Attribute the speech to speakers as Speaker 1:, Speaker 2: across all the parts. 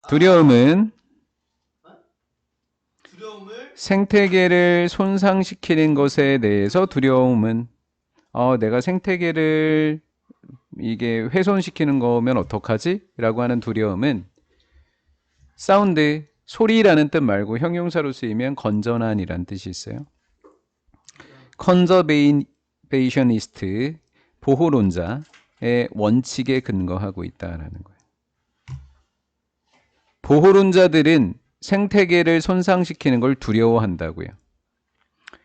Speaker 1: 두려움은
Speaker 2: 두려움을
Speaker 1: 생태계를 손상시키는 것에 대해서 두려움은 내가 생태계를 이게 훼손시키는 거면 어떡하지? 라고 하는 두려움은 사운드, 소리라는 뜻 말고 형용사로 쓰이면 건전한이란 뜻이 있어요. 컨저베이셔니스트, 보호론자의 원칙에 근거하고 있다라는 거예요. 보호론자들은 생태계를 손상시키는 걸 두려워한다고요.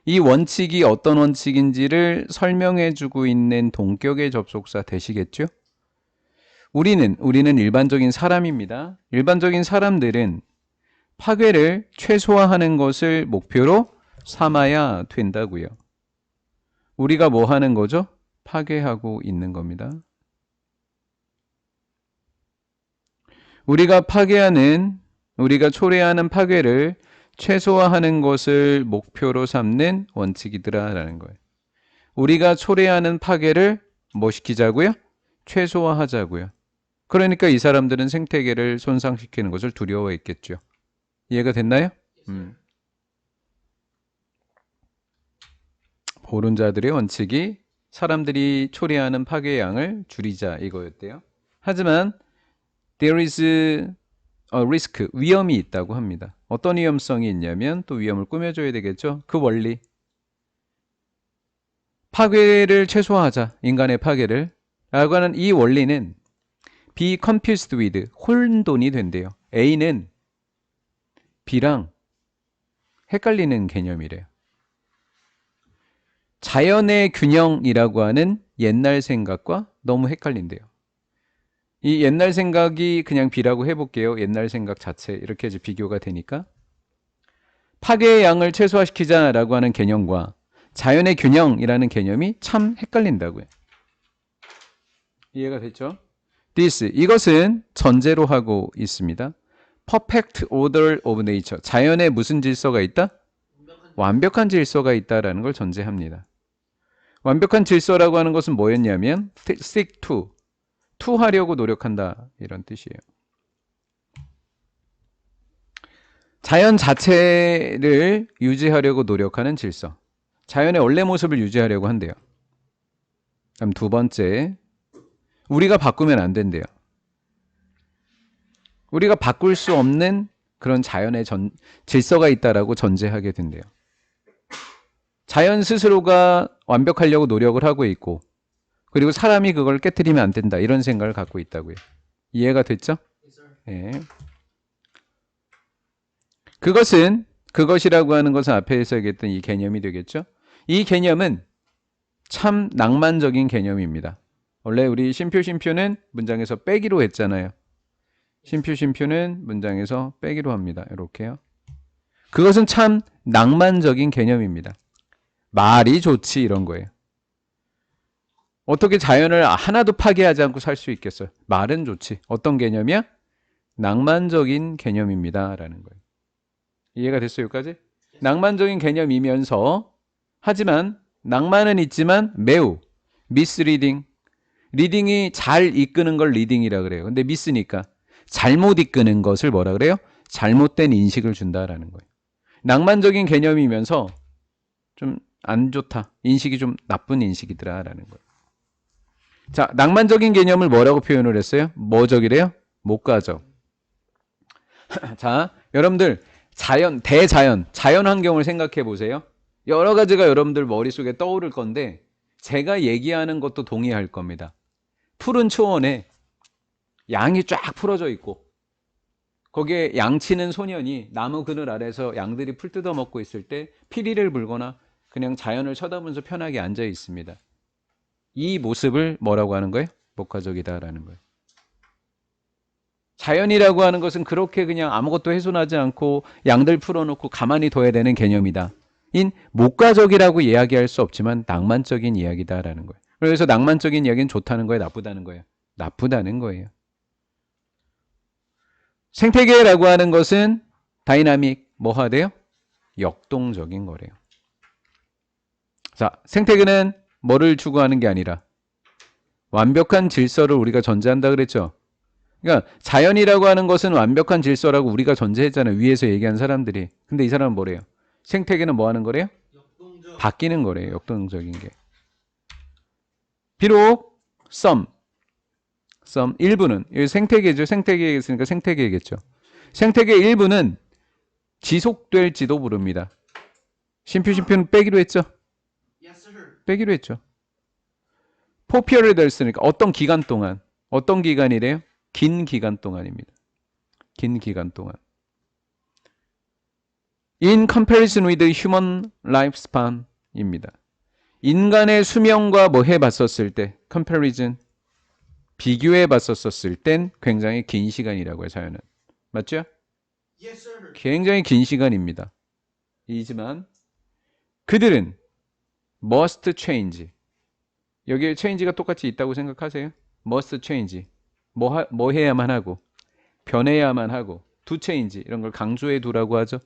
Speaker 1: 이 원칙이 어떤 원칙인지를 설명해주고 있는 동격의 접속사 되시겠죠? 우리는 일반적인 사람입니다. 일반적인 사람들은 파괴를 최소화하는 것을 목표로 삼아야 된다고요. 우리가 뭐 하는 거죠? 파괴하고 있는 겁니다. 우리가 초래하는 파괴를 최소화하는 것을 목표로 삼는 원칙이더라라는 거예요. 우리가 초래하는 파괴를 뭐 시키자고요? 최소화하자고요. 그러니까 이 사람들은 생태계를 손상시키는 것을 두려워했겠죠. 이해가 됐나요? 보론자들의 원칙이 사람들이 초래하는 파괴의 양을 줄이자 이거였대요. 하지만 there is a risk, 위험이 있다고 합니다. 어떤 위험성이 있냐면 또 위험을 꾸며줘야 되겠죠. 그 원리. 파괴를 최소화하자, 인간의 파괴를 라고 하는 이 원리는 be confused with, 혼돈이 된대요. A는 B랑 헷갈리는 개념이래요. 자연의 균형이라고 하는 옛날 생각과 너무 헷갈린대요. 이 옛날 생각이 그냥 B라고 해볼게요. 옛날 생각 자체 이렇게 이제 비교가 되니까 파괴의 양을 최소화시키자라고 하는 개념과 자연의 균형이라는 개념이 참 헷갈린다고요. 이해가 됐죠? This, 이것은 전제로 하고 있습니다. Perfect order of nature, 자연에 무슨 질서가 있다? 완벽한 질서가 있다라는 걸 전제합니다. 완벽한 질서라고 하는 것은 뭐였냐면 stick to 하려고 노력한다 이런 뜻이에요. 자연 자체를 유지하려고 노력하는 질서, 자연의 원래 모습을 유지하려고 한대요. 그럼 두 번째, 우리가 바꾸면 안 된대요. 우리가 바꿀 수 없는 그런 자연의 질서가 있다라고 전제하게 된대요. 자연 스스로가 완벽하려고 노력을 하고 있고, 그리고 사람이 그걸 깨트리면 안 된다 이런 생각을 갖고 있다고요. 이해가 됐죠? 네. 그것이라고 하는 것은 앞에서 얘기했던 이 개념이 되겠죠? 이 개념은 참 낭만적인 개념입니다. 원래 우리 심표는 문장에서 빼기로 했잖아요. 심표는 문장에서 빼기로 합니다. 이렇게요. 그것은 참 낭만적인 개념입니다. 말이 좋지 이런 거예요. 어떻게 자연을 하나도 파괴하지 않고 살 수 있겠어요? 말은 좋지. 어떤 개념이야? 낭만적인 개념입니다. 라는 거예요. 이해가 됐어요? 여기까지? 낭만적인 개념이면서 하지만 낭만은 있지만 매우 미스리딩, 리딩이 잘 이끄는 걸 리딩이라 그래요. 근데 미스니까 잘못 이끄는 것을 뭐라 그래요? 잘못된 인식을 준다라는 거예요. 낭만적인 개념이면서 좀 안 좋다. 인식이 좀 나쁜 인식이더라라는 거예요. 자, 낭만적인 개념을 뭐라고 표현을 했어요? 뭐적이래요? 목가적. 자, 여러분들 자연 환경을 생각해 보세요. 여러 가지가 여러분들 머릿속에 떠오를 건데 제가 얘기하는 것도 동의할 겁니다. 푸른 초원에 양이 쫙 풀어져 있고 거기에 양치는 소년이 나무 그늘 아래서 양들이 풀 뜯어 먹고 있을 때 피리를 불거나 그냥 자연을 쳐다보면서 편하게 앉아 있습니다. 이 모습을 뭐라고 하는 거예요? 목가적이다라는 거예요. 자연이라고 하는 것은 그렇게 그냥 아무것도 훼손하지 않고 양들 풀어놓고 가만히 둬야 되는 개념이다. 인 목가적이라고 이야기할 수 없지만 낭만적인 이야기다라는 거예요. 그래서 낭만적인 이야기는 좋다는 거예요? 나쁘다는 거예요? 나쁘다는 거예요. 생태계라고 하는 것은 다이나믹, 뭐 하대요? 역동적인 거래요. 자, 생태계는 뭐를 추구하는 게 아니라 완벽한 질서를 우리가 전제한다 그랬죠? 그러니까 자연이라고 하는 것은 완벽한 질서라고 우리가 전제했잖아요. 위에서 얘기한 사람들이. 근데 이 사람은 뭐래요? 생태계는 뭐 하는 거래요?
Speaker 2: 역동적.
Speaker 1: 바뀌는 거래요. 역동적인 게. 비록 some 일부는 여기 생태계죠. 생태계에 있으니까 생태계겠죠. 생태계 일부는 지속될지도 모릅니다. 심표는 빼기로 했죠.
Speaker 2: Yes, sir.
Speaker 1: 빼기로 했죠. for period였으니까 어떤 기간 동안. 어떤 기간이래요? 긴 기간 동안입니다. 긴 기간 동안. In comparison with human lifespan입니다. 인간의 수명과 뭐 해봤었을 때 comparison 비교해봤었을 땐 굉장히 긴 시간이라고요. 자연은. 맞죠?
Speaker 2: Yes, sir.
Speaker 1: 굉장히 긴 시간입니다. 이지만 그들은 must change. 여기에 change가 똑같이 있다고 생각하세요? must change. 뭐 해야만 하고 변해야만 하고 to change 이런 걸 강조해 두라고 하죠.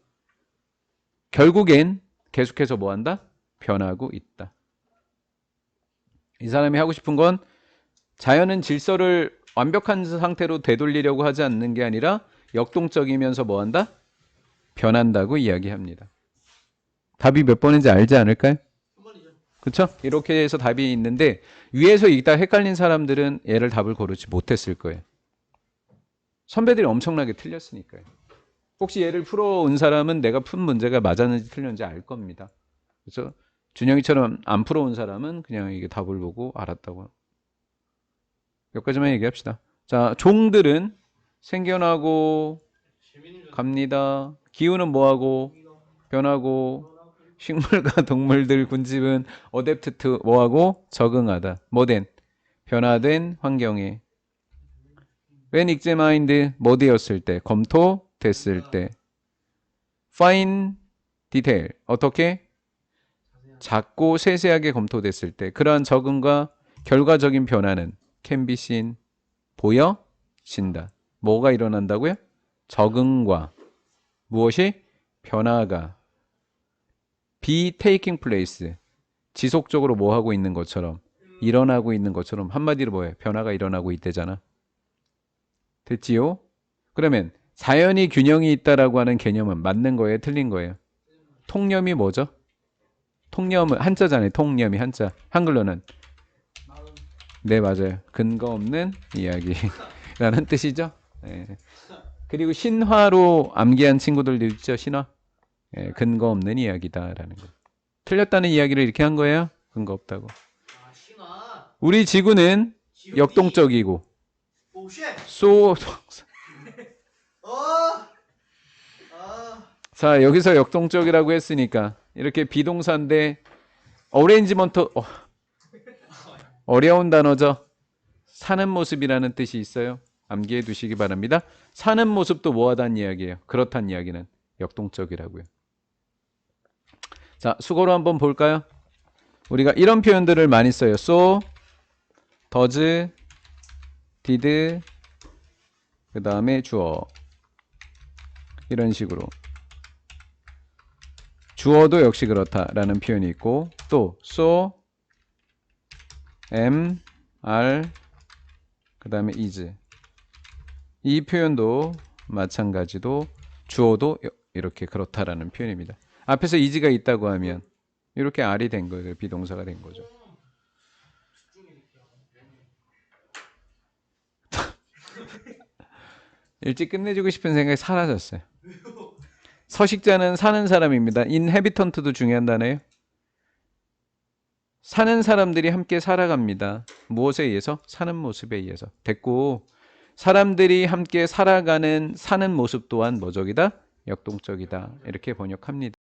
Speaker 1: 결국엔 계속해서 뭐 한다? 변하고 있다. 이 사람이 하고 싶은 건 자연은 질서를 완벽한 상태로 되돌리려고 하지 않는 게 아니라 역동적이면서 뭐 한다? 변한다고 이야기합니다. 답이 몇 번인지 알지 않을까요?
Speaker 2: 한 번이죠.
Speaker 1: 그렇죠? 이렇게 해서 답이 있는데 위에서 읽다 헷갈린 사람들은 얘를 답을 고르지 못했을 거예요. 선배들이 엄청나게 틀렸으니까요. 혹시 얘를 풀어온 사람은 내가 푼 문제가 맞았는지 틀렸는지 알 겁니다. 그래서 준영이처럼 안 풀어온 사람은 그냥 이게 답을 보고 알았다고. 몇 가지만 얘기합시다. 자, 종들은 생겨나고
Speaker 2: 재밌는 줄
Speaker 1: 갑니다. 기후는 뭐하고 변하고 식물과 동물들 군집은 어댑트 뭐하고 적응하다. 뭐된 변화된 환경에. when examined 뭐 되었을 때 검토됐을 때 fine detail 어떻게 작고 세세하게 검토됐을 때 그러한 적응과 결과적인 변화는 can be seen 보여진다. 뭐가 일어난다고요? 적응과 무엇이 변화가 be taking place 지속적으로 뭐 하고 있는 것처럼 일어나고 있는 것처럼 한마디로 뭐예요? 변화가 일어나고 있대잖아. 됐지요? 그러면 자연이 균형이 있다라고 하는 개념은 맞는 거예요? 틀린 거예요? 통념이 뭐죠? 통념은 한자잖아요. 통념이 한자. 한글로는 네 맞아요. 근거 없는 이야기라는 뜻이죠. 예. 그리고 신화로 암기한 친구들도 있죠. 신화. 예, 근거 없는 이야기다라는 거. 틀렸다는 이야기를 이렇게 한 거예요. 근거 없다고.
Speaker 2: 아, 신화.
Speaker 1: 우리 지구는 역동적이고
Speaker 2: 오쉣.
Speaker 1: 쏘
Speaker 2: 어. 아.
Speaker 1: 자, 여기서 역동적이라고 했으니까 이렇게 비동사인데 어레인지먼트 어려운 단어죠. 사는 모습이라는 뜻이 있어요. 암기해 두시기 바랍니다. 사는 모습도 뭐하다는 이야기예요. 그렇다는 이야기는 역동적이라고요. 자, 수거로 한번 볼까요? 우리가 이런 표현들을 많이 써요. so, does, did, 그 다음에 주어 이런 식으로 주어도 역시 그렇다라는 표현이 있고 또 so, am, are, 그 다음에 is 이 표현도 마찬가지로 주어도 이렇게 그렇다라는 표현입니다. 앞에서 is가 있다고 하면 이렇게 are이 된 거예요. 비동사가 된 거죠. 일찍 끝내주고 싶은 생각이 사라졌어요. 서식자는 사는 사람입니다. inhabitant도 중요한 단어예요. 사는 사람들이 함께 살아갑니다. 무엇에 의해서? 사는 모습에 의해서. 됐고 사람들이 함께 살아가는 사는 모습 또한 뭐적이다? 역동적이다. 이렇게 번역합니다.